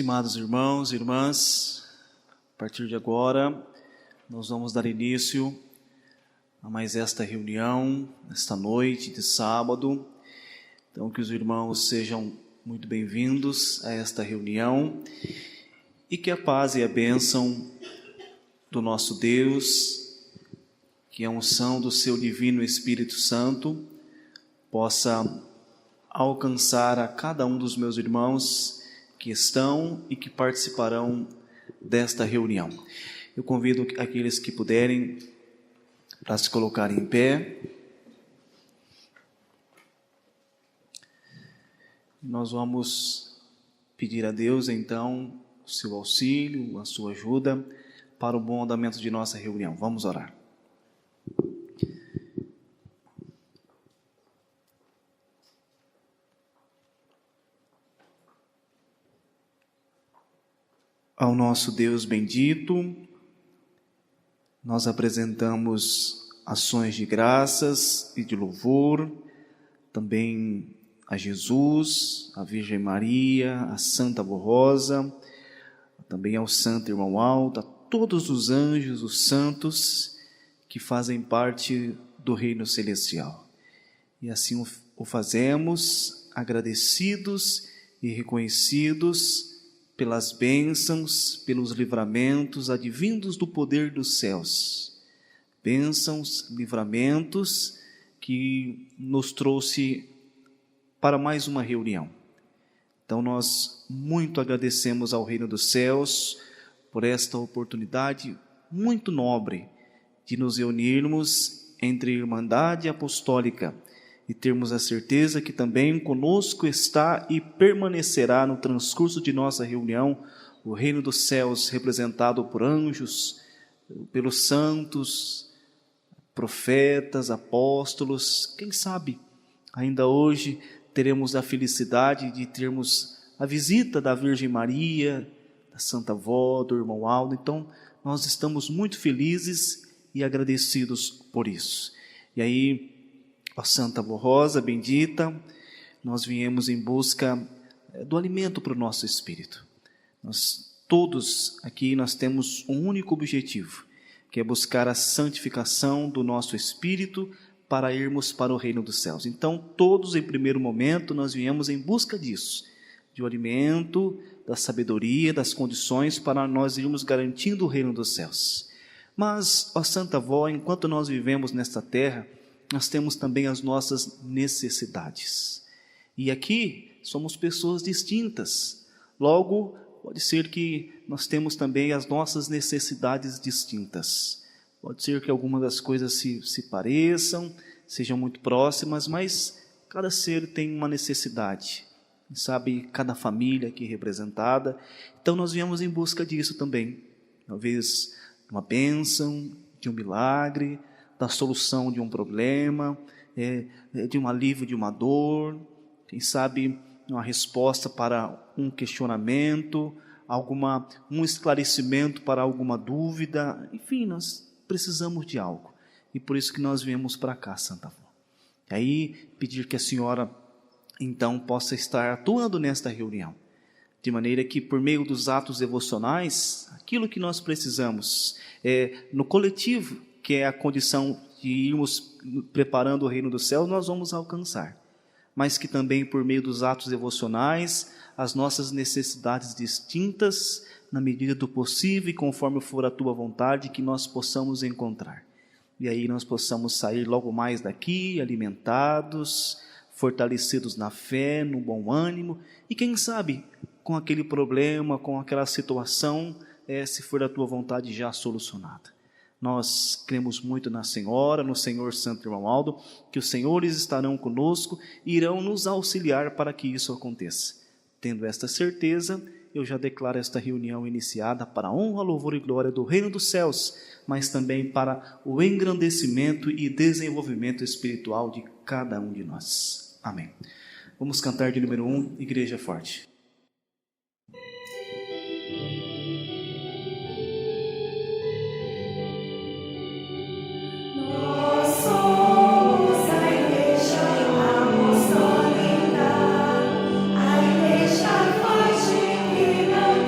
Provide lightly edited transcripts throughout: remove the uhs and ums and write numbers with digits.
Estimados irmãos e irmãs, a partir de agora nós vamos dar início a mais esta reunião, esta noite de sábado. Então que os irmãos sejam muito bem-vindos a esta reunião e que a paz e a bênção do nosso Deus, que a unção do seu divino Espírito Santo possa alcançar a cada um dos meus irmãos que estão e que participarão desta reunião. Eu convido aqueles que puderem para se colocarem em pé. Nós vamos pedir a Deus então o seu auxílio, a sua ajuda para o bom andamento de nossa reunião. Vamos orar. Ao nosso Deus bendito, nós apresentamos ações de graças e de louvor, também a Jesus, a Virgem Maria, a Santa Rosa, também ao Santo Irmão Alto, a todos os anjos, os santos que fazem parte do reino celestial. E assim o fazemos, agradecidos e reconhecidos pelas bênçãos, pelos livramentos advindos do poder dos céus. Bênçãos, livramentos que nos trouxe para mais uma reunião. Então nós muito agradecemos ao Reino dos Céus por esta oportunidade muito nobre de nos reunirmos entre Irmandade Apostólica e termos a certeza que também conosco está e permanecerá no transcurso de nossa reunião o Reino dos Céus, representado por anjos, pelos santos, profetas, apóstolos. Quem sabe, ainda hoje teremos a felicidade de termos a visita da Virgem Maria, da Santa Avó, do Irmão Aldo. Então, nós estamos muito felizes e agradecidos por isso. E aí, ó Santa Rosa bendita, nós viemos em busca do alimento para o nosso espírito. Nós todos aqui nós temos um único objetivo, que é buscar a santificação do nosso espírito para irmos para o reino dos céus. Então todos em primeiro momento nós viemos em busca disso, de um alimento, da sabedoria, das condições para nós irmos garantindo o reino dos céus. Mas, ó Santa Avó, enquanto nós vivemos nesta terra, nós temos também as nossas necessidades. E aqui somos pessoas distintas. Logo, pode ser que nós temos também as nossas necessidades distintas. Pode ser que algumas das coisas se pareçam, sejam muito próximas, mas cada ser tem uma necessidade. Sabe, cada família aqui representada. Então nós viemos em busca disso também. Talvez uma bênção, de um milagre, da solução de um problema, de um alívio de uma dor, quem sabe uma resposta para um questionamento, um esclarecimento para alguma dúvida. Enfim, nós precisamos de algo. E por isso que nós viemos para cá, Santa Avó. E aí, pedir que a senhora, então, possa estar atuando nesta reunião, de maneira que, por meio dos atos devocionais, aquilo que nós precisamos, no coletivo, que é a condição de irmos preparando o reino dos céus, nós vamos alcançar. Mas que também por meio dos atos devocionais, as nossas necessidades distintas, na medida do possível e conforme for a tua vontade, que nós possamos encontrar. E aí nós possamos sair logo mais daqui, alimentados, fortalecidos na fé, no bom ânimo, e quem sabe, com aquele problema, com aquela situação, se for a tua vontade, já solucionada. Nós cremos muito na Senhora, no Senhor Santo Irmão Aldo, que os Senhores estarão conosco e irão nos auxiliar para que isso aconteça. Tendo esta certeza, eu já declaro esta reunião iniciada para a honra, louvor e glória do reino dos céus, mas também para o engrandecimento e desenvolvimento espiritual de cada um de nós. Amém. Vamos cantar de número 1, Igreja Forte. Apostólica, a igreja forte que não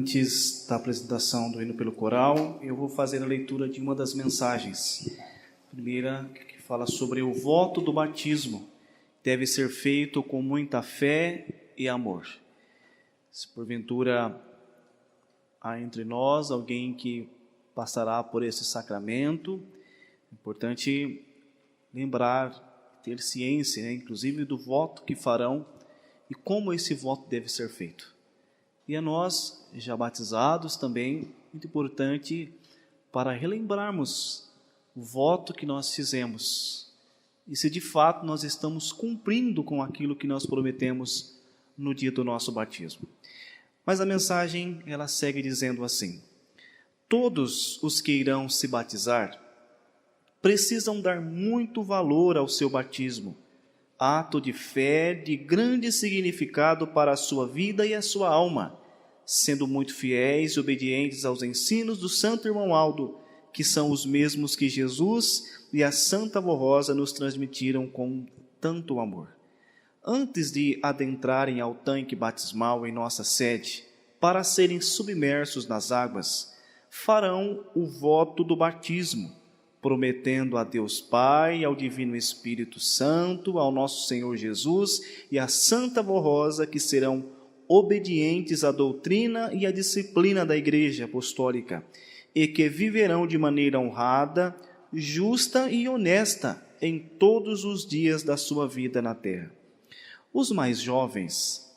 Antes da apresentação do hino pelo coral, eu vou fazer a leitura de uma das mensagens. A primeira, que fala sobre o voto do batismo. Deve ser feito com muita fé e amor. Se porventura há entre nós alguém que passará por esse sacramento, é importante lembrar, ter ciência, inclusive do voto que farão e como esse voto deve ser feito. E a nós, já batizados também, muito importante para relembrarmos o voto que nós fizemos. E se de fato nós estamos cumprindo com aquilo que nós prometemos no dia do nosso batismo. Mas a mensagem, ela segue dizendo assim: todos os que irão se batizar precisam dar muito valor ao seu batismo, ato de fé de grande significado para a sua vida e a sua alma, sendo muito fiéis e obedientes aos ensinos do Santo Irmão Aldo, que são os mesmos que Jesus e a Santa Avó Rosa nos transmitiram com tanto amor. Antes de adentrarem ao tanque batismal em nossa sede, para serem submersos nas águas, farão o voto do batismo, prometendo a Deus Pai, ao Divino Espírito Santo, ao nosso Senhor Jesus e à Santa Avó Rosa que serão obedientes à doutrina e à disciplina da Igreja Apostólica e que viverão de maneira honrada, justa e honesta em todos os dias da sua vida na terra. Os mais jovens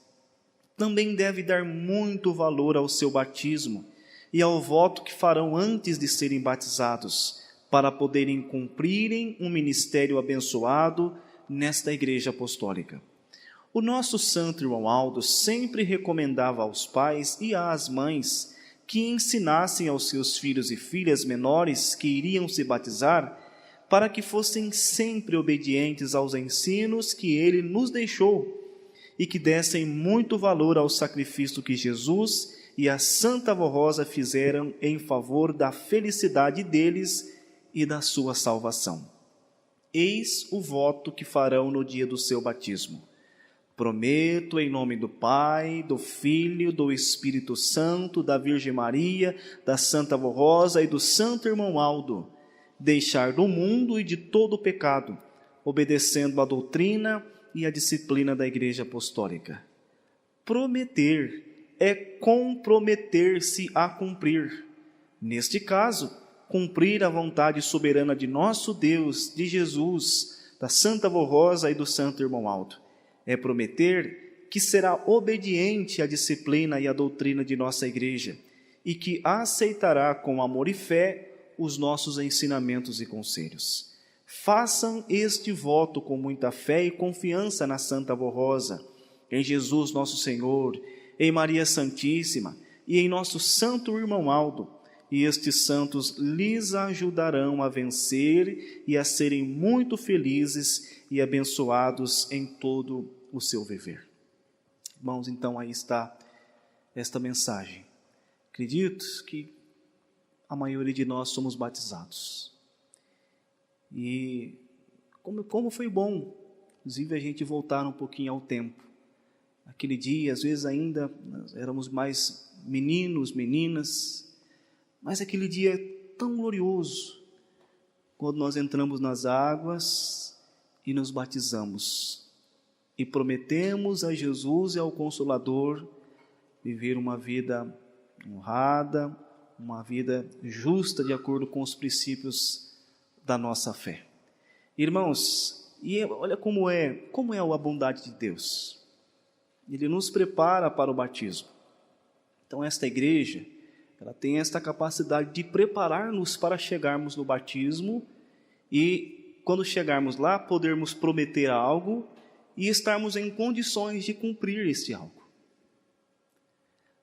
também devem dar muito valor ao seu batismo e ao voto que farão antes de serem batizados, para poderem cumprirem um ministério abençoado nesta Igreja Apostólica. O nosso Santo Irmão Aldo sempre recomendava aos pais e às mães que ensinassem aos seus filhos e filhas menores que iriam se batizar, para que fossem sempre obedientes aos ensinos que ele nos deixou e que dessem muito valor ao sacrifício que Jesus e a Santa Avó Rosa fizeram em favor da felicidade deles e da sua salvação. Eis o voto que farão no dia do seu batismo. Prometo em nome do Pai, do Filho, do Espírito Santo, da Virgem Maria, da Santa Avó Rosa e do Santo Irmão Aldo, deixar do mundo e de todo o pecado, obedecendo à doutrina e à disciplina da Igreja Apostólica. Prometer é comprometer-se a cumprir. Neste caso, cumprir a vontade soberana de nosso Deus, de Jesus, da Santa Avó Rosa e do Santo Irmão Aldo. É prometer que será obediente à disciplina e à doutrina de nossa Igreja e que aceitará com amor e fé os nossos ensinamentos e conselhos. Façam este voto com muita fé e confiança na Santa Avó Rosa, em Jesus nosso Senhor, em Maria Santíssima e em nosso Santo Irmão Aldo, e estes santos lhes ajudarão a vencer e a serem muito felizes e abençoados em todo o seu viver. Irmãos, então aí está esta mensagem. Acredito que a maioria de nós somos batizados. E como foi bom, inclusive, a gente voltar um pouquinho ao tempo. Aquele dia, às vezes ainda nós éramos mais meninos, meninas, mas aquele dia é tão glorioso, quando nós entramos nas águas e nos batizamos, e prometemos a Jesus e ao Consolador viver uma vida honrada, uma vida justa, de acordo com os princípios da nossa fé. Irmãos, e olha como é a bondade de Deus. Ele nos prepara para o batismo. Então esta igreja, ela tem esta capacidade de preparar-nos para chegarmos no batismo e, quando chegarmos lá, podermos prometer algo e estarmos em condições de cumprir esse algo.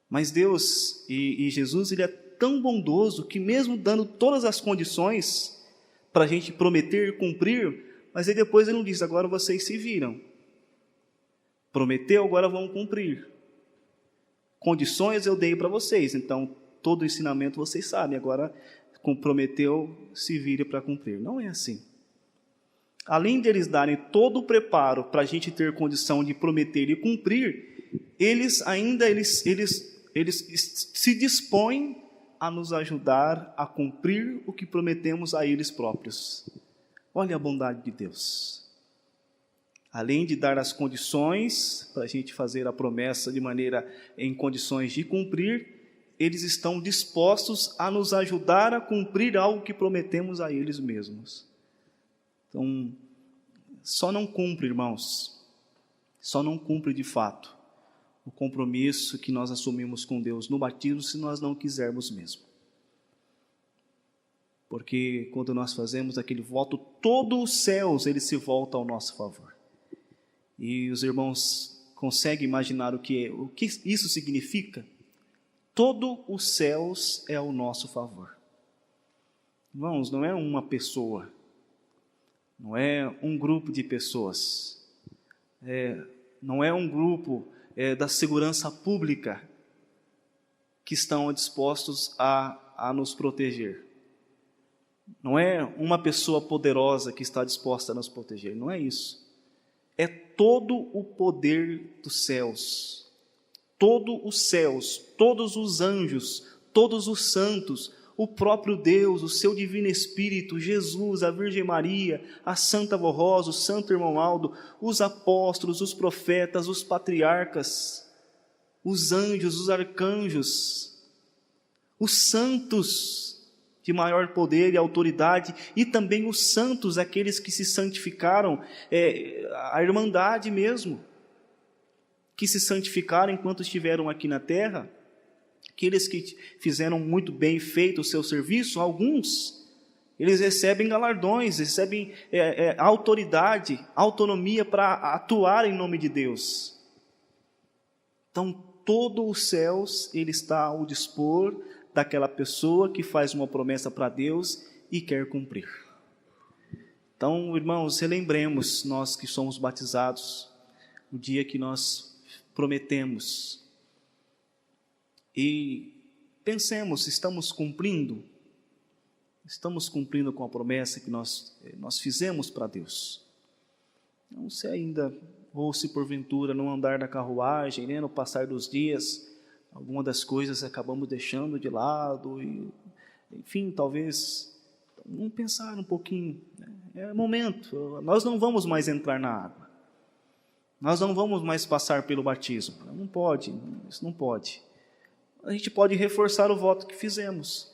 Mas Deus e Jesus, Ele é tão bondoso que, mesmo dando todas as condições para a gente prometer e cumprir, mas aí depois Ele não diz: agora vocês se viram. Prometeu, agora vão cumprir. Condições eu dei para vocês, então todo o ensinamento vocês sabem, agora comprometeu, se vire para cumprir. Não é assim. Além deles darem todo o preparo para a gente ter condição de prometer e cumprir, eles eles se dispõem a nos ajudar a cumprir o que prometemos a eles próprios. Olha a bondade de Deus. Além de dar as condições para a gente fazer a promessa em condições de cumprir, eles estão dispostos a nos ajudar a cumprir algo que prometemos a eles mesmos. Então, só não cumpre, irmãos, só não cumpre de fato o compromisso que nós assumimos com Deus no batismo se nós não quisermos mesmo. Porque quando nós fazemos aquele voto, todos os céus ele se volta ao nosso favor. E os irmãos conseguem imaginar o que isso significa? Todos os céus é ao nosso favor. Irmãos, não é uma pessoa, não é um grupo de pessoas, não é um grupo da segurança pública que estão dispostos a nos proteger. Não é uma pessoa poderosa que está disposta a nos proteger, não é isso. É todo o poder dos céus, todos os céus, todos os anjos, todos os santos, o próprio Deus, o seu divino Espírito, Jesus, a Virgem Maria, a Santa Vó Rosa, o Santo Irmão Aldo, os apóstolos, os profetas, os patriarcas, os anjos, os arcanjos, os santos de maior poder e autoridade, e também os santos, aqueles que se santificaram, a irmandade mesmo, que se santificaram enquanto estiveram aqui na terra, aqueles que fizeram muito bem feito o seu serviço, alguns, eles recebem galardões, recebem autoridade, autonomia para atuar em nome de Deus. Então, todos os céus, ele está ao dispor daquela pessoa que faz uma promessa para Deus e quer cumprir. Então, irmãos, relembremos, nós que somos batizados, o dia que nós prometemos, e pensemos, estamos cumprindo com a promessa que nós fizemos para Deus. Não se ainda, ou se porventura no andar da carruagem, no passar dos dias, alguma das coisas acabamos deixando de lado, e, enfim, talvez, vamos pensar um pouquinho, é momento, nós não vamos mais entrar na água, nós não vamos mais passar pelo batismo, não pode, isso não pode. A gente pode reforçar o voto que fizemos,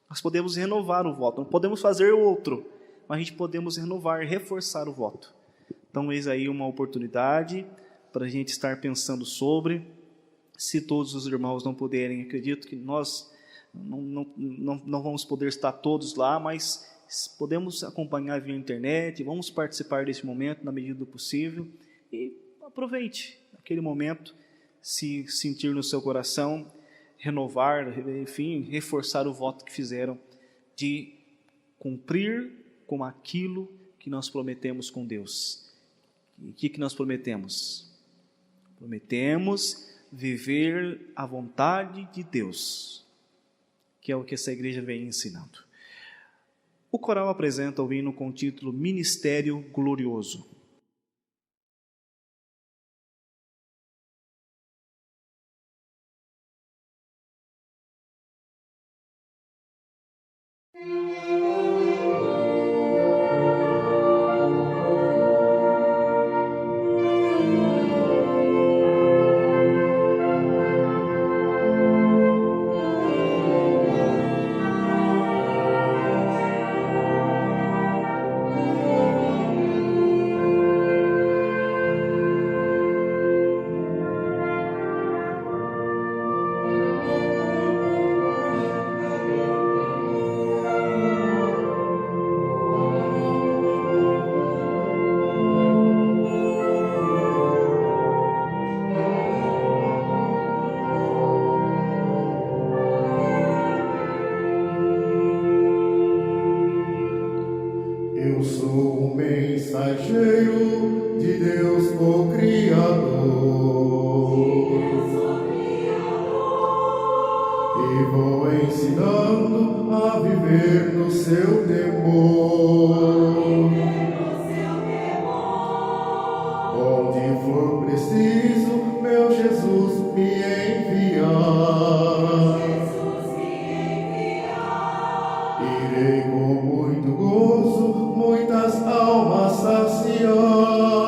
nós podemos renovar o voto, não podemos fazer outro, mas a gente podemos renovar, reforçar o voto. Então, eis aí uma oportunidade para a gente estar pensando sobre. Se todos os irmãos não puderem, acredito que nós não vamos poder estar todos lá, mas podemos acompanhar via internet, vamos participar desse momento na medida do possível, e aproveite aquele momento, se sentir no seu coração, renovar, enfim, reforçar o voto que fizeram, de cumprir com aquilo que nós prometemos com Deus. E o que nós prometemos? Prometemos viver a vontade de Deus, que é o que essa igreja vem ensinando. O coral apresenta o hino com o título Ministério Glorioso. Eu sou um mensageiro de Deus, o Criador, e vou ensinando a viver no seu temor. onde for preciso, meu Jesus me enviar. Irei com muito gozo, muitas almas saciar.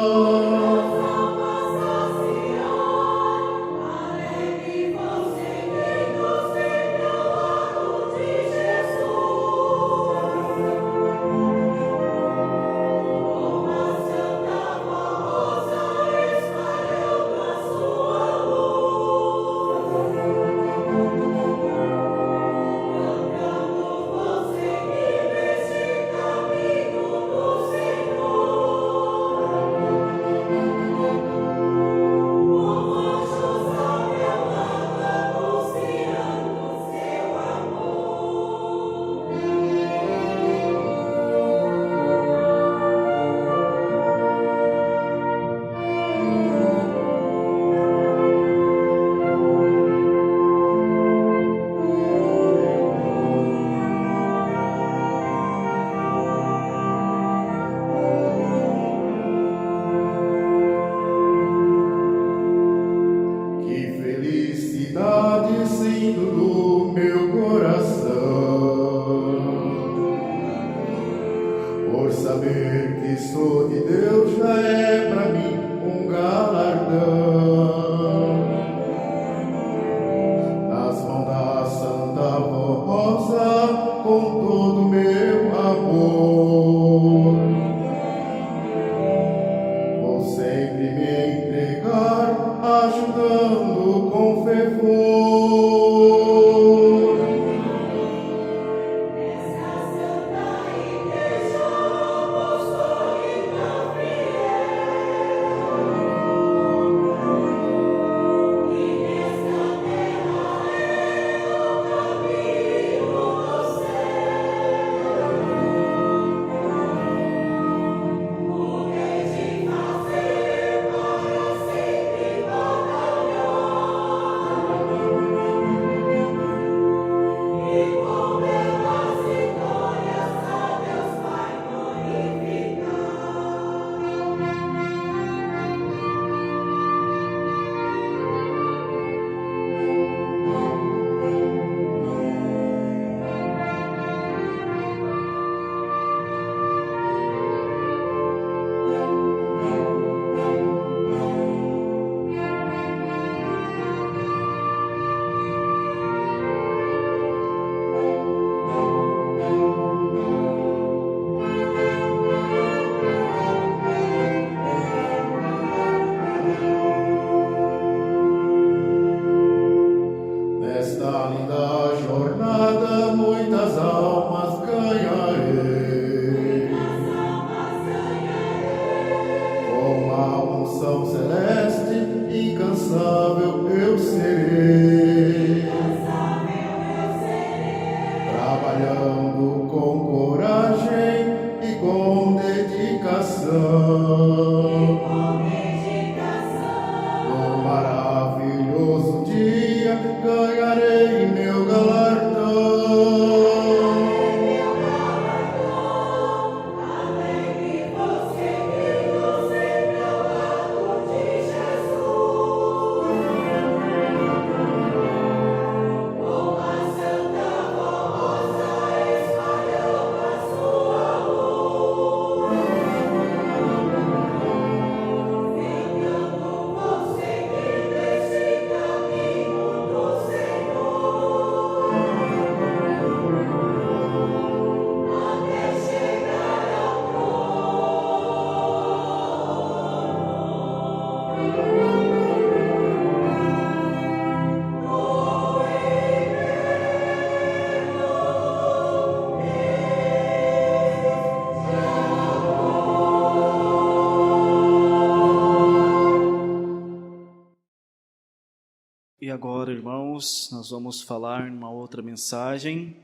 E agora, irmãos, nós vamos falar uma outra mensagem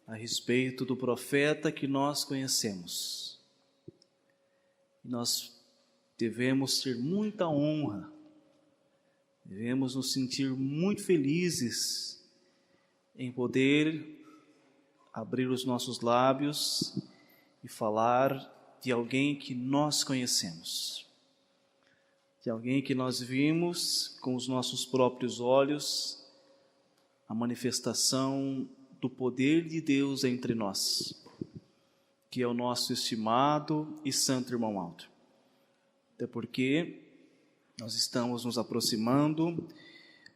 a respeito do profeta que nós conhecemos. Nós devemos ter muita honra, devemos nos sentir muito felizes em poder abrir os nossos lábios e falar de alguém que nós conhecemos. de alguém que nós vimos com os nossos próprios olhos a manifestação do poder de Deus entre nós, que é o nosso estimado e santo irmão Aldo. Até porque nós estamos nos aproximando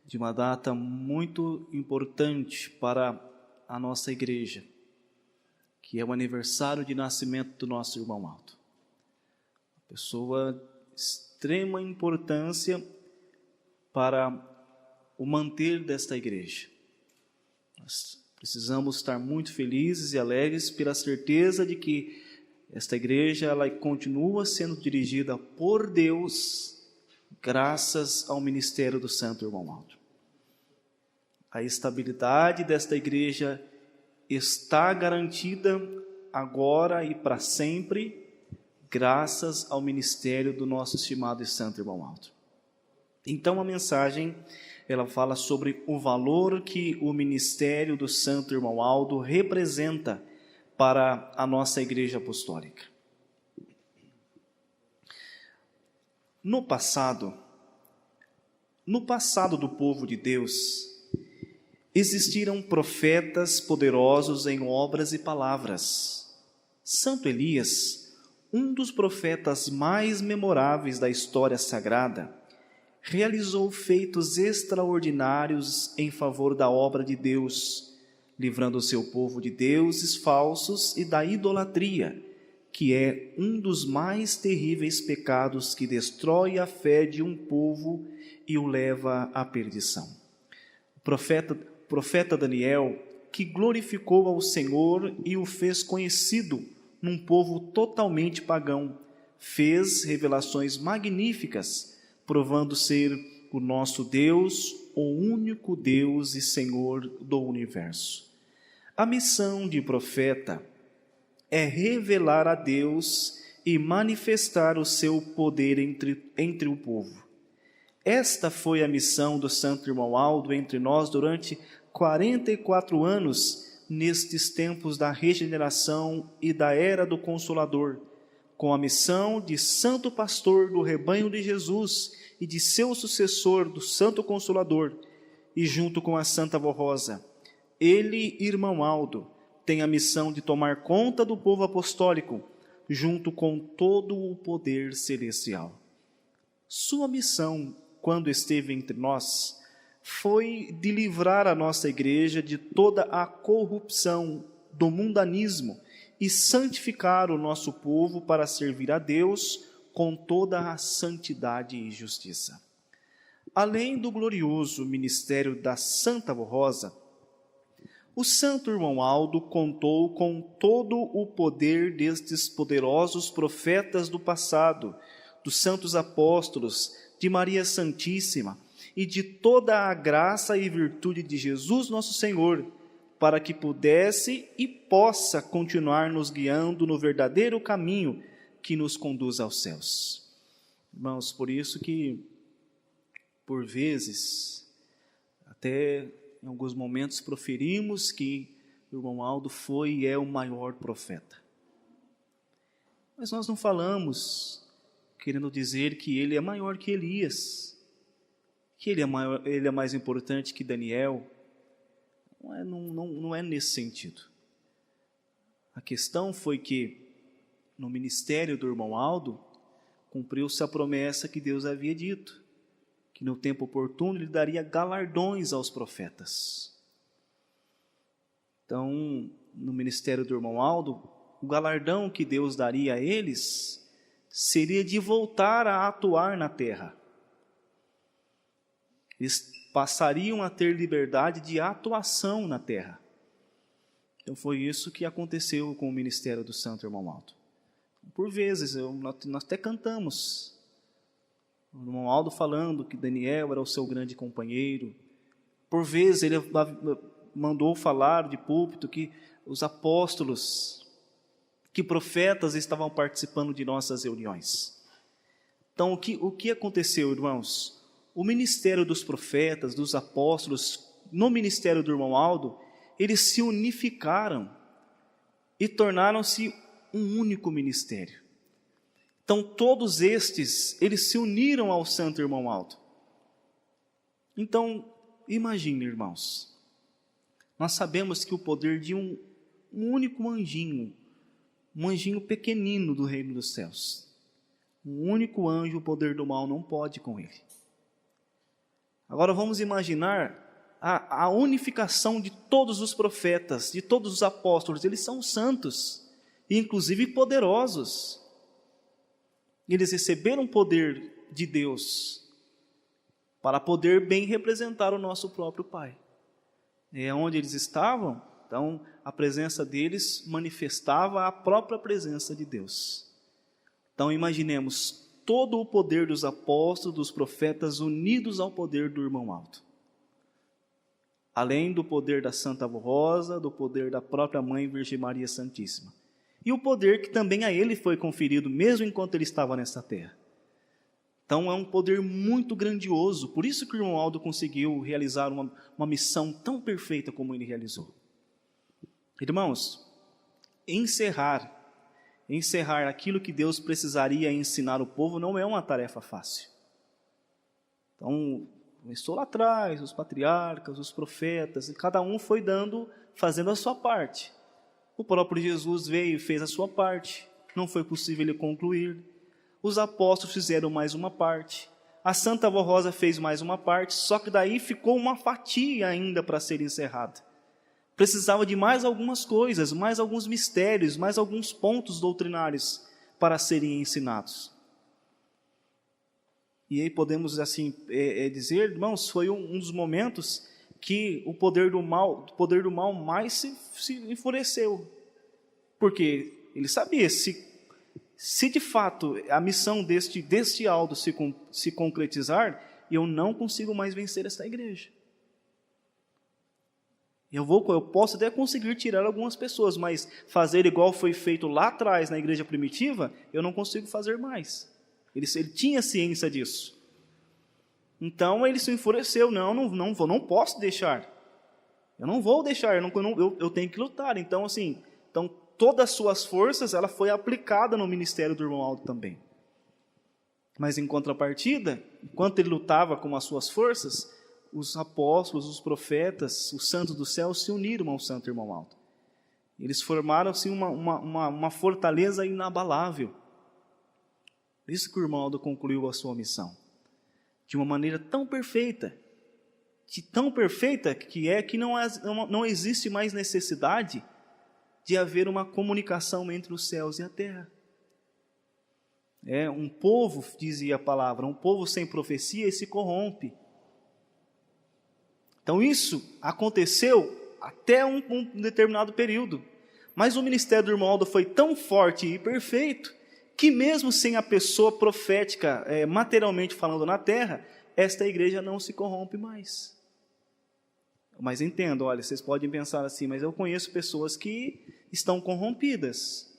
de uma data muito importante para a nossa igreja, que é o aniversário de nascimento do nosso irmão Aldo. Uma pessoa de extrema importância para o manter desta igreja. Nós precisamos estar muito felizes e alegres pela certeza de que esta igreja ela continua sendo dirigida por Deus, graças ao ministério do Santo Irmão Aldo. A estabilidade desta igreja está garantida agora e para sempre, graças ao ministério do nosso estimado e santo irmão Aldo. Então a mensagem, ela fala sobre o valor que o ministério do santo irmão Aldo representa para a nossa igreja apostólica. No passado do povo de Deus, existiram profetas poderosos em obras e palavras. Santo Elias, um dos profetas mais memoráveis da história sagrada, realizou feitos extraordinários em favor da obra de Deus, livrando o seu povo de deuses falsos e da idolatria, que é um dos mais terríveis pecados que destrói a fé de um povo e o leva à perdição. O profeta Daniel, que glorificou ao Senhor e o fez conhecido num povo totalmente pagão, fez revelações magníficas, provando ser o nosso Deus, o único Deus e Senhor do universo. A missão de profeta é revelar a Deus e manifestar o seu poder entre o povo. Esta foi a missão do santo irmão Aldo entre nós durante 44 anos, nestes tempos da regeneração e da era do Consolador, com a missão de santo pastor do rebanho de Jesus e de seu sucessor, do santo Consolador, e junto com a Santa Vó Rosa. Ele, irmão Aldo, tem a missão de tomar conta do povo apostólico, junto com todo o poder celestial. Sua missão, quando esteve entre nós, foi de livrar a nossa igreja de toda a corrupção do mundanismo e santificar o nosso povo para servir a Deus com toda a santidade e justiça. Além do glorioso ministério da Santa Vó Rosa, o santo irmão Aldo contou com todo o poder destes poderosos profetas do passado, dos santos apóstolos, de Maria Santíssima, e de toda a graça e virtude de Jesus nosso Senhor, para que pudesse e possa continuar nos guiando no verdadeiro caminho que nos conduz aos céus. Irmãos, por isso que, por vezes, até em alguns momentos proferimos que o irmão Aldo foi e é o maior profeta. Mas nós não falamos querendo dizer que ele é maior que Elias, que ele é mais importante que Daniel. Não é nesse sentido. A questão foi que, no ministério do irmão Aldo, cumpriu-se a promessa que Deus havia dito, que no tempo oportuno ele daria galardões aos profetas. Então, no ministério do irmão Aldo, o galardão que Deus daria a eles seria de voltar a atuar na terra. Eles passariam a ter liberdade de atuação na terra. Então foi isso que aconteceu com o ministério do santo irmão Aldo. Por vezes, nós até cantamos, o irmão Aldo falando que Daniel era o seu grande companheiro. Por vezes ele mandou falar de púlpito que os apóstolos, que profetas estavam participando de nossas reuniões. Então o que aconteceu, irmãos? O ministério dos profetas, dos apóstolos, no ministério do irmão Aldo, eles se unificaram e tornaram-se um único ministério. Então todos estes, eles se uniram ao Santo Irmão Aldo. Então, imagine, irmãos, nós sabemos que o poder de um único anjinho, um anjinho pequenino do reino dos céus, um único anjo, o poder do mal não pode com ele. Agora vamos imaginar a unificação de todos os profetas, de todos os apóstolos. Eles são santos, e inclusive poderosos. Eles receberam poder de Deus para poder bem representar o nosso próprio Pai. É onde eles estavam, então a presença deles manifestava a própria presença de Deus. Então imaginemos todo o poder dos apóstolos, dos profetas, unidos ao poder do Irmão Aldo. Além do poder da Santa Rosa, do poder da própria Mãe Virgem Maria Santíssima. E o poder que também a ele foi conferido, mesmo enquanto ele estava nesta terra. Então é um poder muito grandioso, por isso que o Irmão Aldo conseguiu realizar uma missão tão perfeita como ele realizou. Irmãos, encerrar aquilo que Deus precisaria ensinar o povo não é uma tarefa fácil. Então, começou lá atrás, os patriarcas, os profetas, e cada um foi fazendo a sua parte. O próprio Jesus veio e fez a sua parte, não foi possível ele concluir. Os apóstolos fizeram mais uma parte, a Santa Avó Rosa fez mais uma parte, só que daí ficou uma fatia ainda para ser encerrada. Precisava de mais algumas coisas, mais alguns mistérios, mais alguns pontos doutrinários para serem ensinados. E aí podemos assim dizer, irmãos, foi um dos momentos que o poder do mal mais se enfureceu. Porque ele sabia, se de fato a missão deste Aldo se concretizar, eu não consigo mais vencer esta igreja. Eu posso até conseguir tirar algumas pessoas, mas fazer igual foi feito lá atrás na igreja primitiva, eu não consigo fazer mais. Ele tinha ciência disso. Então ele se enfureceu, não posso deixar. Eu não vou deixar, eu tenho que lutar. Então todas as suas forças, ela foi aplicada no ministério do Irmão Aldo também. Mas em contrapartida, enquanto ele lutava com as suas forças, os apóstolos, os profetas, os santos do céu se uniram ao Santo Irmão Aldo. Eles formaram assim uma fortaleza inabalável. Por isso que o Irmão Aldo concluiu a sua missão. De uma maneira tão perfeita, que não existe mais necessidade de haver uma comunicação entre os céus e a terra. Um povo, dizia a palavra, um povo sem profecia se corrompe. Então isso aconteceu até um determinado período. Mas o ministério do Irmão Aldo foi tão forte e perfeito, que mesmo sem a pessoa profética, materialmente falando na terra, esta igreja não se corrompe mais. Mas entendo, olha, vocês podem pensar assim, mas eu conheço pessoas que estão corrompidas.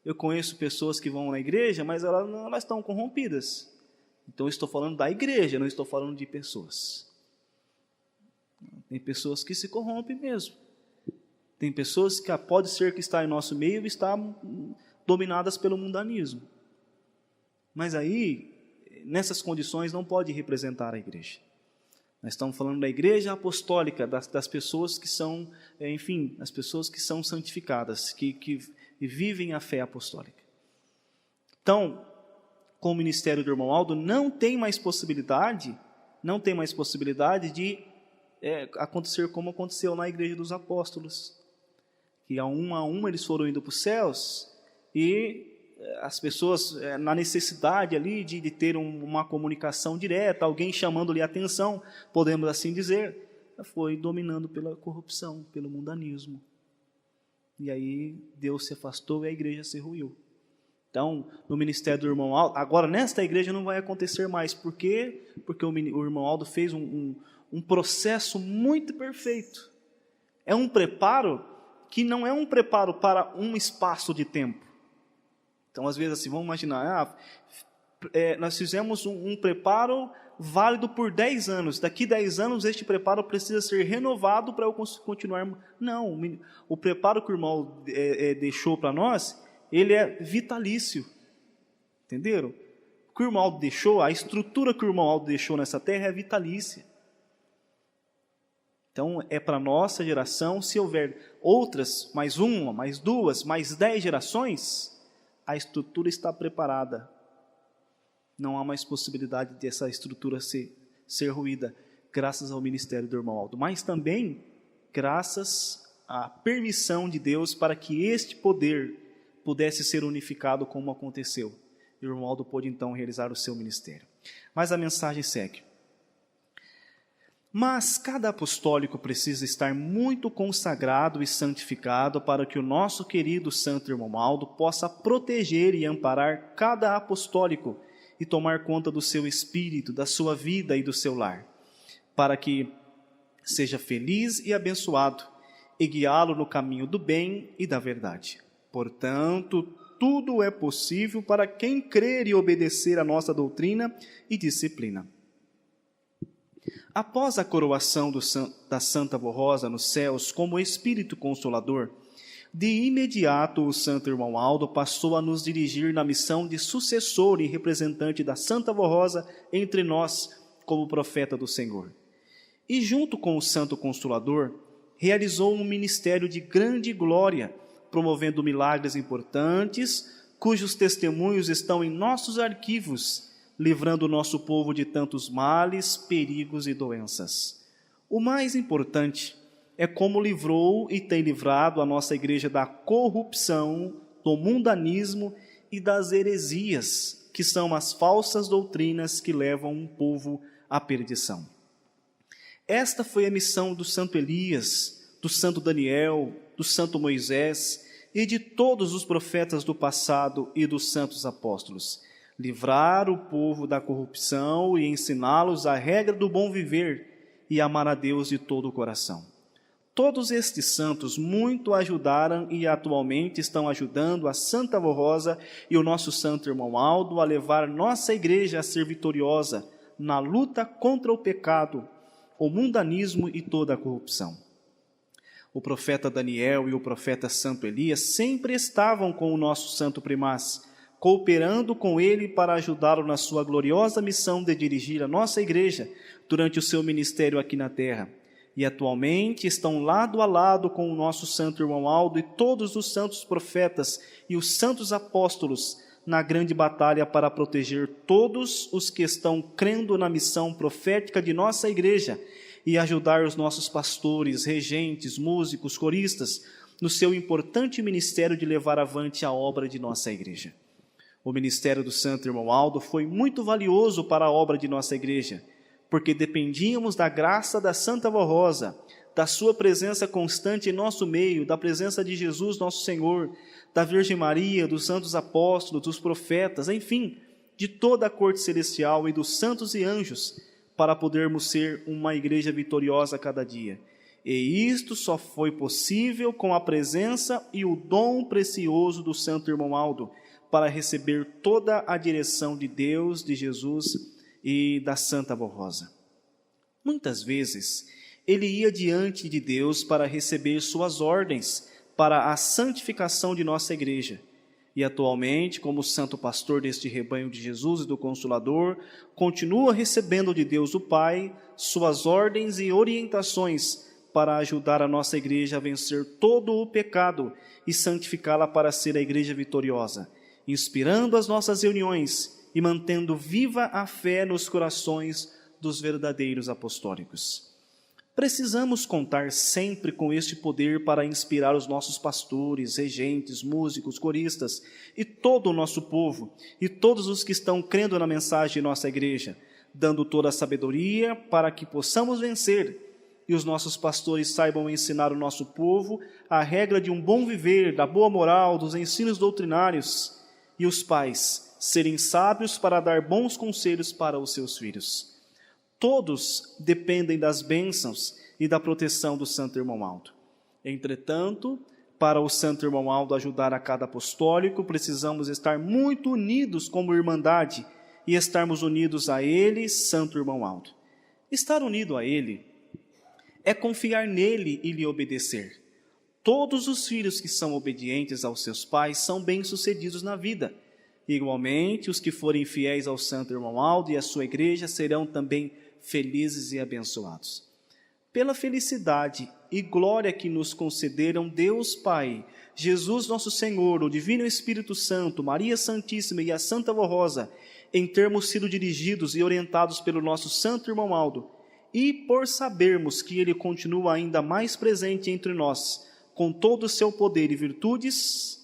Eu conheço pessoas que vão na igreja, mas elas estão corrompidas. Então eu estou falando da igreja, não estou falando de pessoas. Tem pessoas que se corrompem mesmo. Tem pessoas que pode ser que está em nosso meio e está dominadas pelo mundanismo. Mas aí, nessas condições, não pode representar a igreja. Nós estamos falando da igreja apostólica, das pessoas que são, as pessoas que são santificadas, que vivem a fé apostólica. Então, com o ministério do Irmão Aldo, não tem mais possibilidade de acontecer como aconteceu na igreja dos apóstolos, que a um eles foram indo para os céus, e as pessoas, na necessidade ali de ter uma comunicação direta, alguém chamando-lhe a atenção, podemos assim dizer, foi dominando pela corrupção, pelo mundanismo. E aí Deus se afastou e a igreja se ruiu. Então, no ministério do Irmão Aldo, agora nesta igreja não vai acontecer mais. Por quê? Porque o Irmão Aldo fez um processo muito perfeito. É um preparo que não é um preparo para um espaço de tempo. Então, às vezes, assim, vamos imaginar, nós fizemos um preparo válido por 10 anos. Daqui 10 anos, este preparo precisa ser renovado para eu continuar. Não, o preparo que o irmão deixou para nós, ele é vitalício. Entenderam? O que o irmão Aldo deixou, a estrutura que o irmão Aldo deixou nessa terra é vitalícia. Então, é para a nossa geração, se houver outras, mais uma, mais duas, mais 10 gerações, a estrutura está preparada. Não há mais possibilidade dessa estrutura ser ruída, graças ao ministério do irmão Aldo. Mas também, graças à permissão de Deus para que este poder pudesse ser unificado como aconteceu. E o irmão Aldo pôde então realizar o seu ministério. Mas a mensagem segue. Mas cada apostólico precisa estar muito consagrado e santificado para que o nosso querido santo irmão Aldo possa proteger e amparar cada apostólico e tomar conta do seu espírito, da sua vida e do seu lar, para que seja feliz e abençoado e guiá-lo no caminho do bem e da verdade. Portanto, tudo é possível para quem crer e obedecer à nossa doutrina e disciplina. Após a coroação da Santa Borrosa nos céus como Espírito Consolador, de imediato o santo irmão Aldo passou a nos dirigir na missão de sucessor e representante da Santa Borrosa entre nós, como profeta do Senhor. E junto com o Santo Consolador, realizou um ministério de grande glória, promovendo milagres importantes, cujos testemunhos estão em nossos arquivos, livrando o nosso povo de tantos males, perigos e doenças. O mais importante é como livrou e tem livrado a nossa igreja da corrupção, do mundanismo e das heresias, que são as falsas doutrinas que levam um povo à perdição. Esta foi a missão do santo Elias, do santo Daniel, do santo Moisés e de todos os profetas do passado e dos santos apóstolos. Livrar o povo da corrupção e ensiná-los a regra do bom viver e amar a Deus de todo o coração. Todos estes santos muito ajudaram e atualmente estão ajudando a Santa Borrosa e o nosso santo irmão Aldo a levar nossa igreja a ser vitoriosa na luta contra o pecado, o mundanismo e toda a corrupção. O profeta Daniel e o profeta Santo Elias sempre estavam com o nosso santo primaz, cooperando com ele para ajudá-lo na sua gloriosa missão de dirigir a nossa igreja durante o seu ministério aqui na terra. E atualmente estão lado a lado com o nosso santo irmão Aldo e todos os santos profetas e os santos apóstolos na grande batalha para proteger todos os que estão crendo na missão profética de nossa igreja e ajudar os nossos pastores, regentes, músicos, coristas no seu importante ministério de levar avante a obra de nossa igreja. O ministério do santo irmão Aldo foi muito valioso para a obra de nossa igreja, porque dependíamos da graça da Santa Borrosa, da sua presença constante em nosso meio, da presença de Jesus nosso Senhor, da Virgem Maria, dos santos apóstolos, dos profetas, enfim, de toda a corte celestial e dos santos e anjos, para podermos ser uma igreja vitoriosa a cada dia. E isto só foi possível com a presença e o dom precioso do santo irmão Aldo, para receber toda a direção de Deus, de Jesus e da Santa Borrosa. Muitas vezes, ele ia diante de Deus para receber suas ordens para a santificação de nossa igreja. E atualmente, como santo pastor deste rebanho de Jesus e do Consolador, continua recebendo de Deus o Pai suas ordens e orientações para ajudar a nossa igreja a vencer todo o pecado e santificá-la para ser a igreja vitoriosa, inspirando as nossas reuniões e mantendo viva a fé nos corações dos verdadeiros apostólicos. Precisamos contar sempre com este poder para inspirar os nossos pastores, regentes, músicos, coristas e todo o nosso povo e todos os que estão crendo na mensagem de nossa igreja, dando toda a sabedoria para que possamos vencer e os nossos pastores saibam ensinar o nosso povo a regra de um bom viver, da boa moral, dos ensinos doutrinários, e os pais serem sábios para dar bons conselhos para os seus filhos. Todos dependem das bênçãos e da proteção do santo irmão Aldo. Entretanto, para o santo irmão Aldo ajudar a cada apostólico, precisamos estar muito unidos como irmandade e estarmos unidos a ele, santo irmão Aldo. Estar unido a ele é confiar nele e lhe obedecer. Todos os filhos que são obedientes aos seus pais são bem-sucedidos na vida, Igualmente, os que forem fiéis ao Santo Irmão Aldo e à sua igreja serão também felizes e abençoados. Pela felicidade e glória que nos concederam Deus Pai, Jesus nosso Senhor, o Divino Espírito Santo, Maria Santíssima e a Santa Vó Rosa, em termos sido dirigidos e orientados pelo nosso Santo Irmão Aldo, e por sabermos que Ele continua ainda mais presente entre nós, com todo o seu poder e virtudes,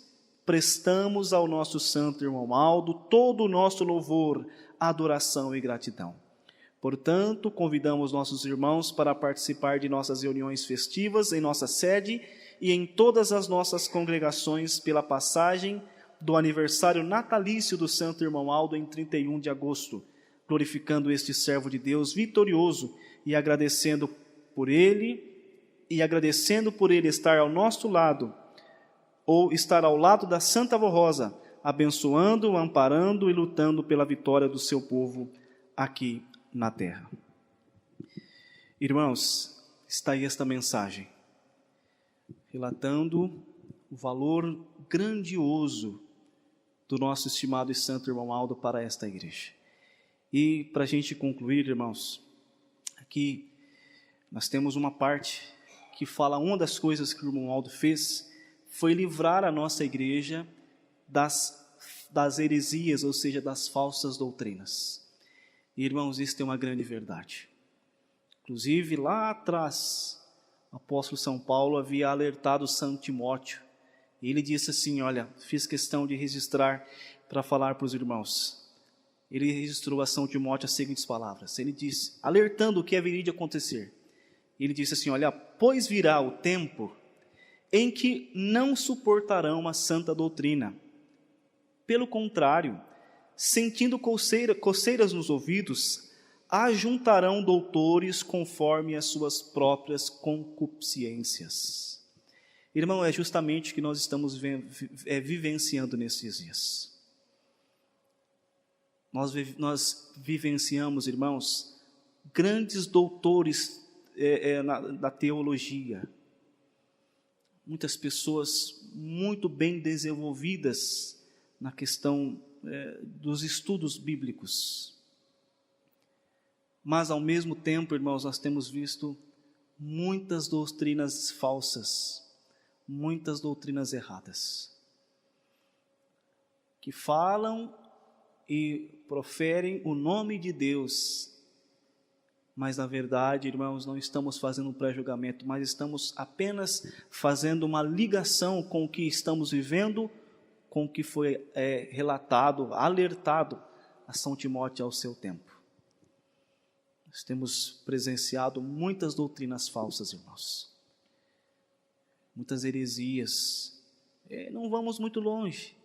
prestamos ao nosso Santo Irmão Aldo todo o nosso louvor, adoração e gratidão. Portanto, convidamos nossos irmãos para participar de nossas reuniões festivas em nossa sede e em todas as nossas congregações pela passagem do aniversário natalício do Santo Irmão Aldo em 31 de agosto, glorificando este servo de Deus vitorioso e agradecendo por ele estar ao nosso lado, ou estar ao lado da Santa Vó Rosa, abençoando, amparando e lutando pela vitória do seu povo aqui na terra. Irmãos, está aí esta mensagem, relatando o valor grandioso do nosso estimado e santo irmão Aldo para esta igreja. E para a gente concluir, irmãos, aqui nós temos uma parte que fala, uma das coisas que o irmão Aldo fez foi livrar a nossa igreja das heresias, ou seja, das falsas doutrinas. E, irmãos, isso é uma grande verdade. Inclusive, lá atrás, o apóstolo São Paulo havia alertado São Timóteo. E ele disse assim, olha, fiz questão de registrar para falar para os irmãos. Ele registrou a São Timóteo as seguintes palavras. Ele disse, alertando o que haveria de acontecer. Ele disse assim, olha, pois virá o tempo em que não suportarão a santa doutrina. Pelo contrário, sentindo coceiras nos ouvidos, ajuntarão doutores conforme as suas próprias concupiscências. Irmão, é justamente o que nós estamos vivenciando nesses dias. Nós vivenciamos, irmãos, grandes doutores da teologia. Muitas pessoas muito bem desenvolvidas na questão dos estudos bíblicos. Mas, ao mesmo tempo, irmãos, nós temos visto muitas doutrinas falsas, muitas doutrinas erradas, que falam e proferem o nome de Deus, mas, na verdade, irmãos, não estamos fazendo um pré-julgamento, mas estamos apenas fazendo uma ligação com o que estamos vivendo, com o que foi relatado, alertado a São Timóteo ao seu tempo. Nós temos presenciado muitas doutrinas falsas, irmãos. Muitas heresias. Não vamos muito longe.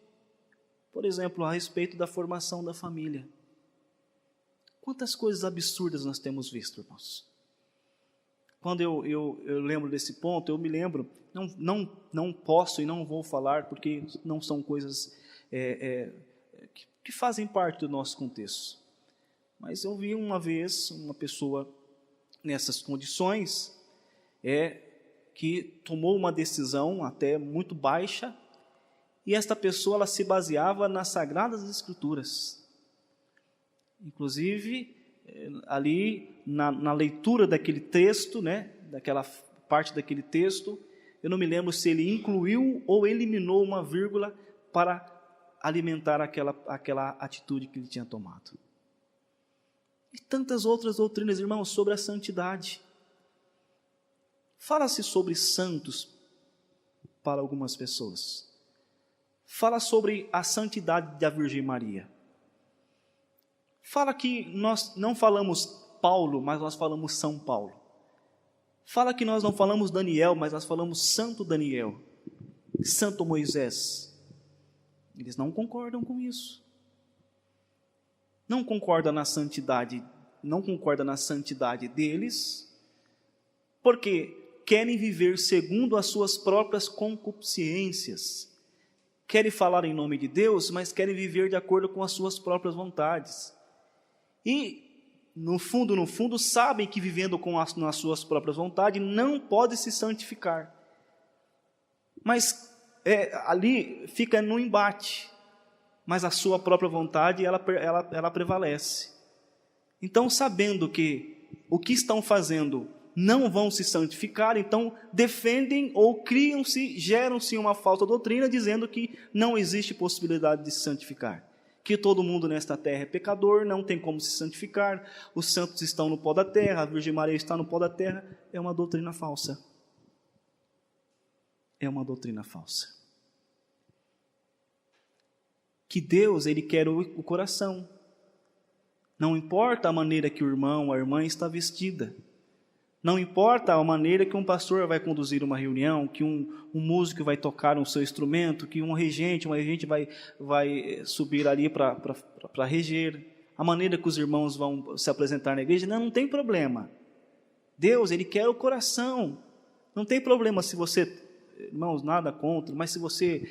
Por exemplo, a respeito da formação da família. Quantas coisas absurdas nós temos visto, irmãos. Quando eu lembro desse ponto, eu me lembro, não posso e não vou falar, porque não são coisas que fazem parte do nosso contexto. Mas eu vi uma vez uma pessoa nessas condições, que tomou uma decisão até muito baixa, e esta pessoa ela se baseava nas Sagradas Escrituras. Inclusive, ali na leitura daquele texto, daquela parte daquele texto, eu não me lembro se ele incluiu ou eliminou uma vírgula para alimentar aquela atitude que ele tinha tomado. E tantas outras doutrinas, irmãos, sobre a santidade. Fala-se sobre santos para algumas pessoas. Fala sobre a santidade da Virgem Maria. Fala que nós não falamos Paulo, mas nós falamos São Paulo. Fala que nós não falamos Daniel, mas nós falamos Santo Daniel, Santo Moisés. Eles não concordam com isso. Não concorda na santidade deles, porque querem viver segundo as suas próprias concupiscências. Querem falar em nome de Deus, mas querem viver de acordo com as suas próprias vontades. E, no fundo, sabem que vivendo nas suas próprias vontades, não pode se santificar. Mas ali fica no embate. mas a sua própria vontade ela prevalece. Então, sabendo que o que estão fazendo não vão se santificar, então defendem ou geram-se uma falsa doutrina, dizendo que não existe possibilidade de se santificar, que todo mundo nesta terra é pecador, não tem como se santificar, os santos estão no pó da terra, a Virgem Maria está no pó da terra. É uma doutrina falsa. É uma doutrina falsa. Que Deus, Ele quer o coração. Não importa a maneira que o irmão, a irmã está vestida. Não importa a maneira que um pastor vai conduzir uma reunião, que um músico vai tocar o seu instrumento, que um regente vai subir ali para reger, a maneira que os irmãos vão se apresentar na igreja, não tem problema. Deus, Ele quer o coração. Não tem problema se você, irmãos, nada contra, mas se você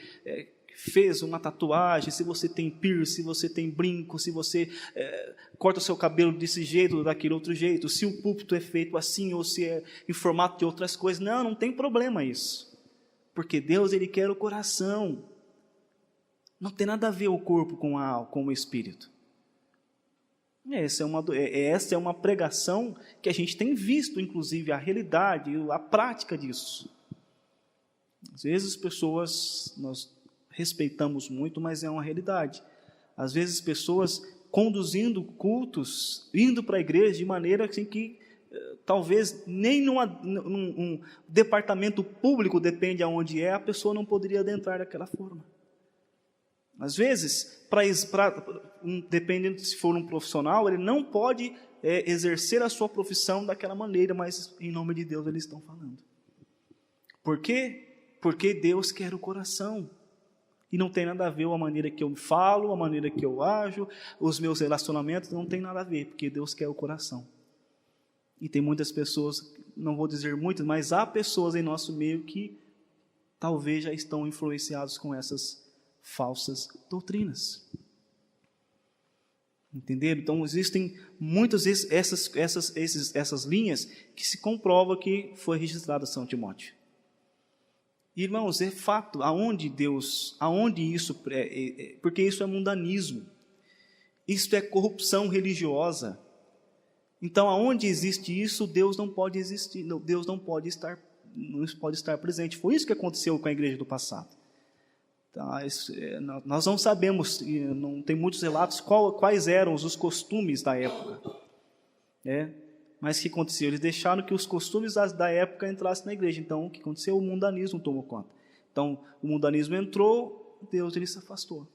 fez uma tatuagem, se você tem piercing, se você tem brinco, se você corta o seu cabelo desse jeito ou daquele outro jeito, se o púlpito é feito assim ou se é em formato de outras coisas, não tem problema isso, porque Deus, Ele quer o coração. Não tem nada a ver o corpo com o espírito. Essa é uma pregação que a gente tem visto, inclusive, a realidade, a prática disso. Às vezes pessoas, nós respeitamos muito, mas é uma realidade. Às vezes pessoas conduzindo cultos, indo para a igreja de maneira assim que talvez nem num departamento público, depende aonde a pessoa não poderia adentrar daquela forma. Às vezes, dependendo se for um profissional, ele não pode exercer a sua profissão daquela maneira, mas em nome de Deus eles estão falando. Por quê? Porque Deus quer o coração. E não tem nada a ver a maneira que eu falo, a maneira que eu ajo, os meus relacionamentos, não tem nada a ver, porque Deus quer o coração. E tem muitas pessoas, não vou dizer muitas, mas há pessoas em nosso meio que talvez já estão influenciados com essas falsas doutrinas. Entenderam? Então existem muitas essas linhas que se comprova que foi registrada São Timóteo. Irmãos, é fato, aonde isso, porque isso é mundanismo, isso é corrupção religiosa. Então, aonde existe isso, Deus não pode existir, Deus não pode estar presente. Foi isso que aconteceu com a igreja do passado. Tá, nós não sabemos, não tem muitos relatos quais eram os costumes da época. Mas o que aconteceu? Eles deixaram que os costumes da época entrassem na igreja. Então, o que aconteceu? O mundanismo tomou conta. Então, o mundanismo entrou, Deus ele se afastou.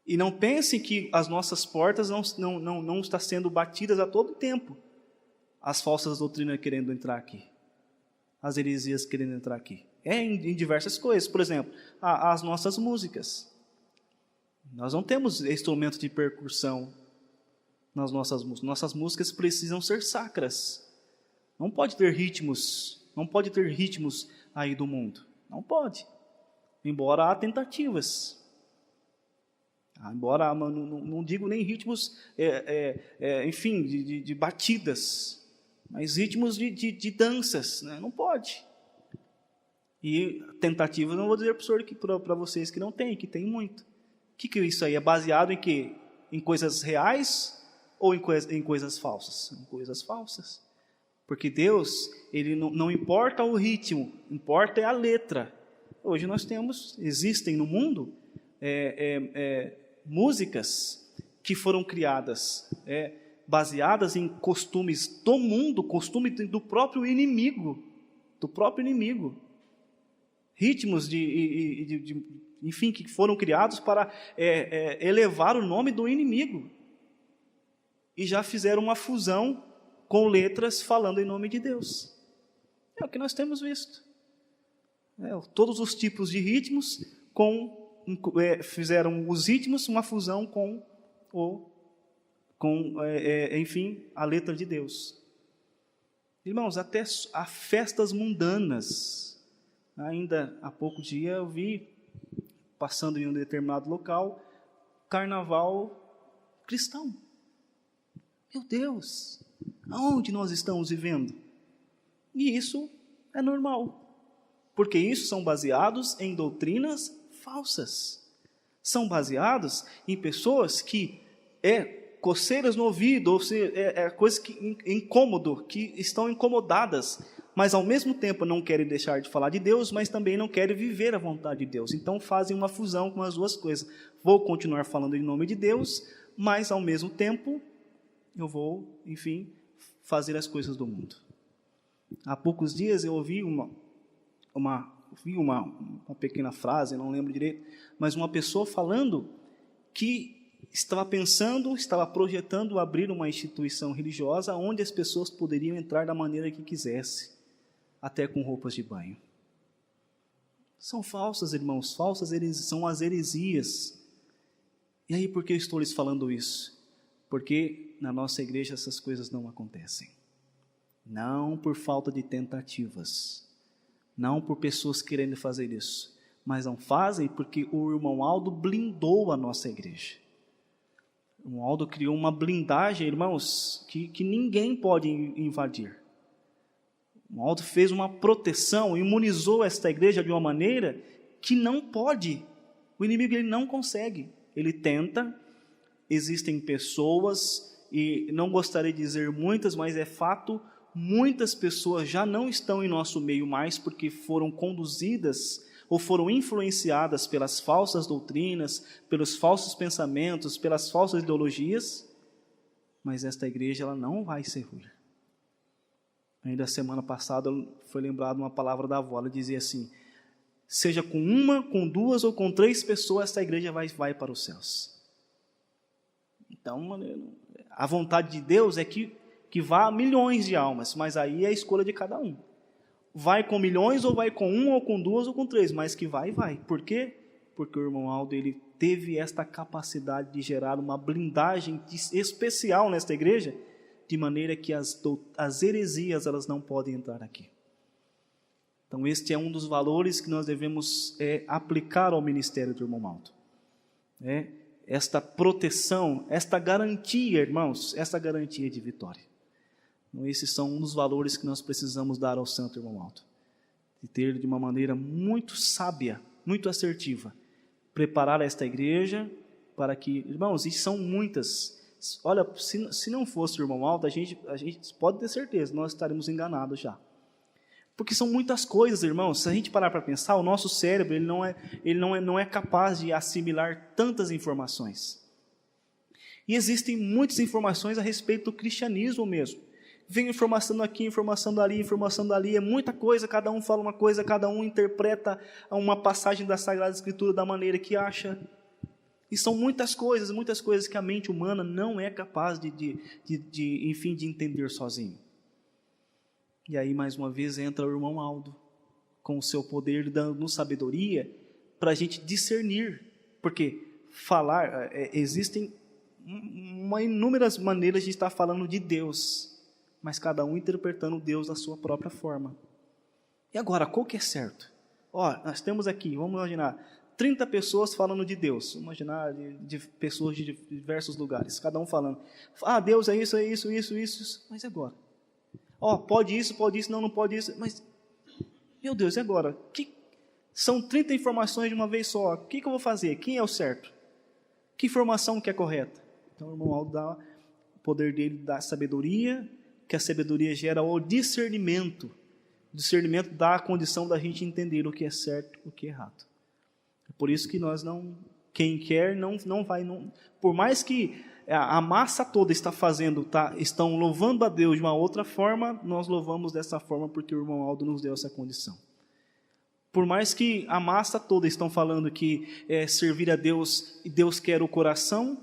E não pensem que as nossas portas não estão sendo batidas a todo tempo. As falsas doutrinas querendo entrar aqui. As heresias querendo entrar aqui. Em diversas coisas. Por exemplo, as nossas músicas. Nós não temos instrumento de percussão nas nossas músicas. Nossas músicas precisam ser sacras. Não pode ter ritmos aí do mundo. Não pode. Embora há tentativas. Embora, não digo nem ritmos, enfim, de batidas, mas ritmos de danças, né? Não pode. E tentativas, não vou dizer para vocês que não tem, que tem muito. O que é isso aí? É baseado em quê? Em coisas reais ou em coisas falsas? Em coisas falsas. Porque Deus, Ele não importa o ritmo, importa é a letra. Hoje existem no mundo músicas que foram criadas baseadas em costumes do mundo, costume do próprio inimigo, ritmos enfim, que foram criados para elevar o nome do inimigo, e já fizeram uma fusão com letras falando em nome de Deus. É o que nós temos visto. Todos os tipos de ritmos fizeram os ritmos uma fusão com enfim, a letra de Deus. Irmãos, até há festas mundanas. Ainda há pouco dia eu vi, passando em um determinado local, carnaval cristão. Meu Deus, aonde nós estamos vivendo? E isso é normal, porque isso são baseados em doutrinas falsas. são baseados em pessoas que coceiras no ouvido, ou seja, coisas incômodo, que estão incomodadas, mas ao mesmo tempo não querem deixar de falar de Deus, mas também não querem viver a vontade de Deus. Então fazem uma fusão com as duas coisas. Vou continuar falando em nome de Deus, mas ao mesmo tempo eu vou, enfim, fazer as coisas do mundo. Há poucos dias eu ouvi uma pequena frase, não lembro direito, mas uma pessoa falando que estava projetando abrir uma instituição religiosa onde as pessoas poderiam entrar da maneira que quisessem, até com roupas de banho. São falsas, irmãos, são as heresias. E aí, por que eu estou lhes falando isso? Porque na nossa igreja essas coisas não acontecem. Não por falta de tentativas, não por pessoas querendo fazer isso, mas não fazem porque o irmão Aldo blindou a nossa igreja. O irmão Aldo criou uma blindagem, irmãos, que ninguém pode invadir. O irmão Aldo fez uma proteção, imunizou esta igreja de uma maneira que não pode, o inimigo ele não consegue. Ele tenta, existem pessoas, e não gostaria de dizer muitas, mas é fato, muitas pessoas já não estão em nosso meio mais porque foram conduzidas ou foram influenciadas pelas falsas doutrinas, pelos falsos pensamentos, pelas falsas ideologias, mas esta igreja ela não vai ser ruim. Ainda semana passada foi lembrado uma palavra da avó, ela dizia assim, seja com uma, com duas ou com 3 pessoas, esta igreja vai para os céus. Então, a vontade de Deus é que vá a milhões de almas, mas aí é a escolha de cada um. Vai com milhões, ou vai com 1, ou com 2, ou com 3, mas que vai. Por quê? Porque o irmão Aldo ele teve esta capacidade de gerar uma blindagem especial nesta igreja, de maneira que as heresias elas não podem entrar aqui. Então este é um dos valores que nós devemos aplicar ao ministério do irmão Aldo. Esta proteção, esta garantia, irmãos, esta garantia de vitória. Então, esses são um dos valores que nós precisamos dar ao santo irmão Aldo. De ter de uma maneira muito sábia, muito assertiva, preparar esta igreja para que, irmãos, e são muitas. Olha, se não fosse o irmão Aldo, a gente pode ter certeza, nós estaremos enganados já. Porque são muitas coisas, irmãos. Se a gente parar para pensar, o nosso cérebro ele não é capaz de assimilar tantas informações. E existem muitas informações a respeito do cristianismo mesmo. Vem informação aqui, informação dali, é muita coisa, cada um fala uma coisa, cada um interpreta uma passagem da Sagrada Escritura da maneira que acha. E são muitas coisas que a mente humana não é capaz de entender sozinho. E aí, mais uma vez, entra o irmão Aldo, com o seu poder, dando sabedoria, para a gente discernir. Porque existem inúmeras maneiras de estar falando de Deus, mas cada um interpretando Deus da sua própria forma. E agora, qual que é certo? Nós temos aqui, vamos imaginar, 30 pessoas falando de Deus. Vamos imaginar de pessoas de diversos lugares, cada um falando. Deus é isso. Mas agora? Pode isso, não pode isso. Mas, meu Deus, e agora? São 30 informações de uma vez só. O que eu vou fazer? Quem é o certo? Que informação que é correta? Então o irmão Aldo dá o poder dele, dá sabedoria, que a sabedoria gera o discernimento. O discernimento dá a condição da gente entender o que é certo e o que é errado. É por isso que quem quer não vai. Por mais que a massa toda estão louvando a Deus de uma outra forma, nós louvamos dessa forma porque o irmão Aldo nos deu essa condição. Por mais que a massa toda estão falando que servir a Deus e Deus quer o coração,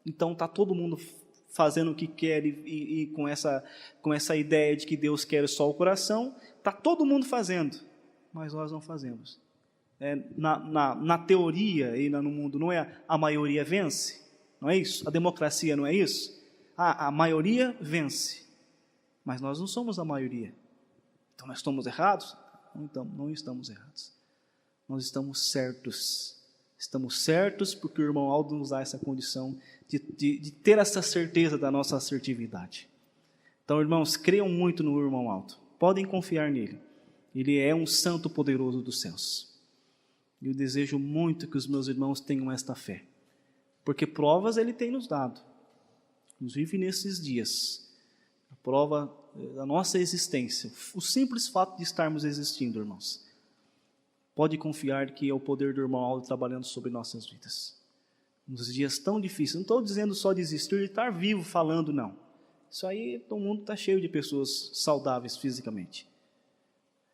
então está todo mundo fazendo o que quer e com essa ideia de que Deus quer só o coração, está todo mundo fazendo, mas nós não fazemos. Na teoria e no mundo, não é a maioria vence? Não é isso? A democracia não é isso? A maioria vence, mas nós não somos a maioria. Então nós estamos errados? Então, não estamos errados. Nós estamos certos. Estamos certos porque o irmão Aldo nos dá essa condição de ter essa certeza da nossa assertividade. Então, irmãos, creiam muito no irmão Aldo. Podem confiar nele. Ele é um santo poderoso dos céus. E eu desejo muito que os meus irmãos tenham esta fé, porque provas Ele tem nos dado, inclusive nesses dias, a prova da nossa existência, o simples fato de estarmos existindo, irmãos. Pode confiar que é o poder do irmão Aldo trabalhando sobre nossas vidas. Nos dias tão difíceis, não estou dizendo só de existir e estar vivo falando, não. Isso aí, o mundo está cheio de pessoas saudáveis fisicamente.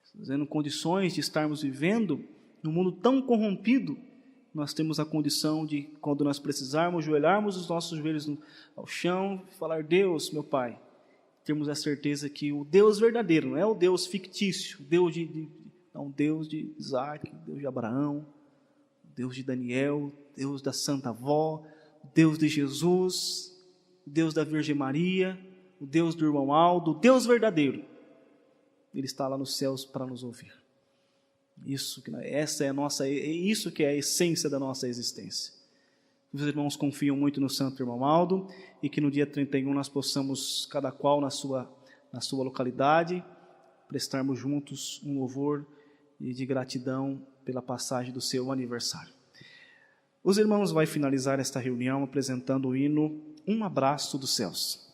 Estou dizendo condições de estarmos vivendo num mundo tão corrompido, nós temos a condição de, quando nós precisarmos, joelharmos os nossos joelhos ao chão e falar: Deus, meu Pai, termos a certeza que o Deus verdadeiro, não é o Deus fictício, o Deus de Isaac, o Deus de Abraão, o Deus de Daniel, o Deus da Santa Avó, o Deus de Jesus, o Deus da Virgem Maria, o Deus do irmão Aldo, o Deus verdadeiro, Ele está lá nos céus para nos ouvir. Isso que é a essência da nossa existência. Os irmãos confiam muito no Santo Irmão Aldo e que no dia 31 nós possamos, cada qual na sua localidade, prestarmos juntos um louvor de gratidão pela passagem do seu aniversário. Os irmãos vão finalizar esta reunião apresentando o hino Um Abraço dos Céus.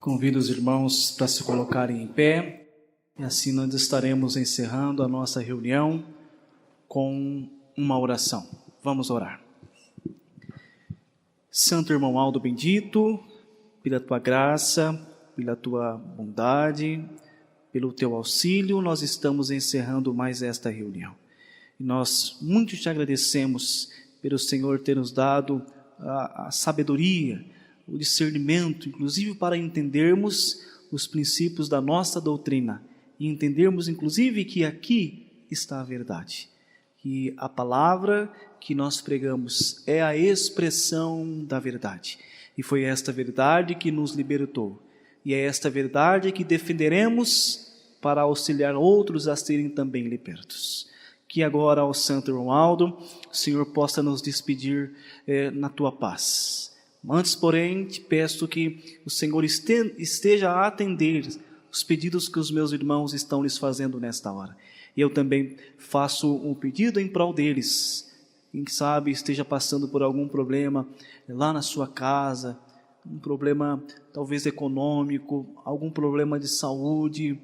Convido os irmãos para se colocarem em pé, e assim nós estaremos encerrando a nossa reunião com uma oração. Vamos orar. Santo irmão Aldo bendito, pela tua graça, pela tua bondade, pelo teu auxílio, nós estamos encerrando mais esta reunião. E nós muito te agradecemos pelo Senhor ter nos dado a sabedoria, o discernimento, inclusive para entendermos os princípios da nossa doutrina e entendermos inclusive que aqui está a verdade, que a palavra que nós pregamos é a expressão da verdade, e foi esta verdade que nos libertou, e é esta verdade que defenderemos para auxiliar outros a serem também libertos. Que agora, ao Santo irmão Aldo, o Senhor possa nos despedir na tua paz. Antes, porém, te peço que o Senhor esteja a atender os pedidos que os meus irmãos estão lhes fazendo nesta hora. E eu também faço um pedido em prol deles. Quem sabe esteja passando por algum problema lá na sua casa, um problema talvez econômico, algum problema de saúde,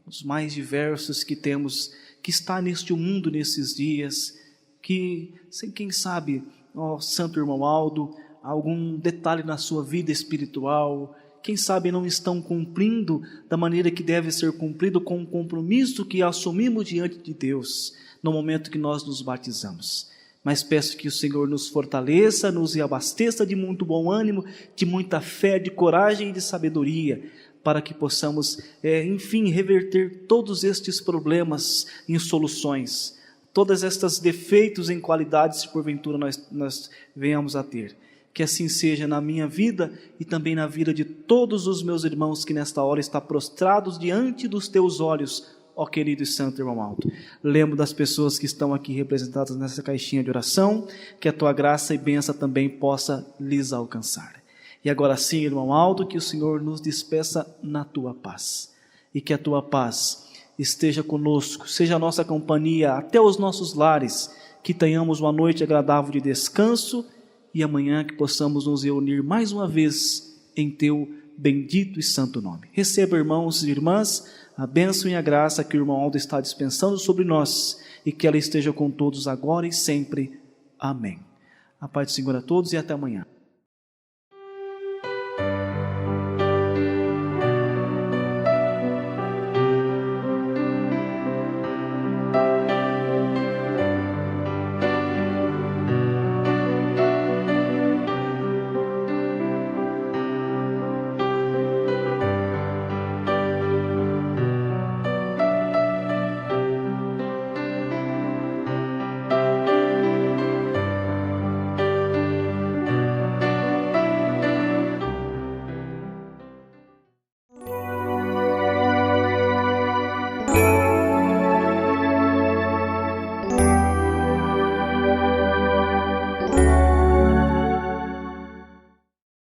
os mais diversos que temos, que está neste mundo nesses dias, que, quem sabe, ó Santo irmão Aldo, algum detalhe na sua vida espiritual, quem sabe não estão cumprindo da maneira que deve ser cumprido com o compromisso que assumimos diante de Deus no momento que nós nos batizamos. Mas peço que o Senhor nos fortaleça, nos abasteça de muito bom ânimo, de muita fé, de coragem e de sabedoria, para que possamos, enfim, reverter todos estes problemas em soluções, todas estas defeitos em qualidades, se porventura nós venhamos a ter. Que assim seja na minha vida e também na vida de todos os meus irmãos que nesta hora estão prostrados diante dos teus olhos, ó querido e santo irmão Aldo. Lembro das pessoas que estão aqui representadas nessa caixinha de oração, que a tua graça e bênção também possa lhes alcançar. E agora sim, irmão Aldo, que o Senhor nos despeça na tua paz. E que a tua paz esteja conosco, seja a nossa companhia até os nossos lares, que tenhamos uma noite agradável de descanso e amanhã que possamos nos reunir mais uma vez em teu bendito e santo nome. Receba, irmãos e irmãs, a bênção e a graça que o irmão Aldo está dispensando sobre nós e que ela esteja com todos agora e sempre. Amém. A paz do Senhor a todos e até amanhã.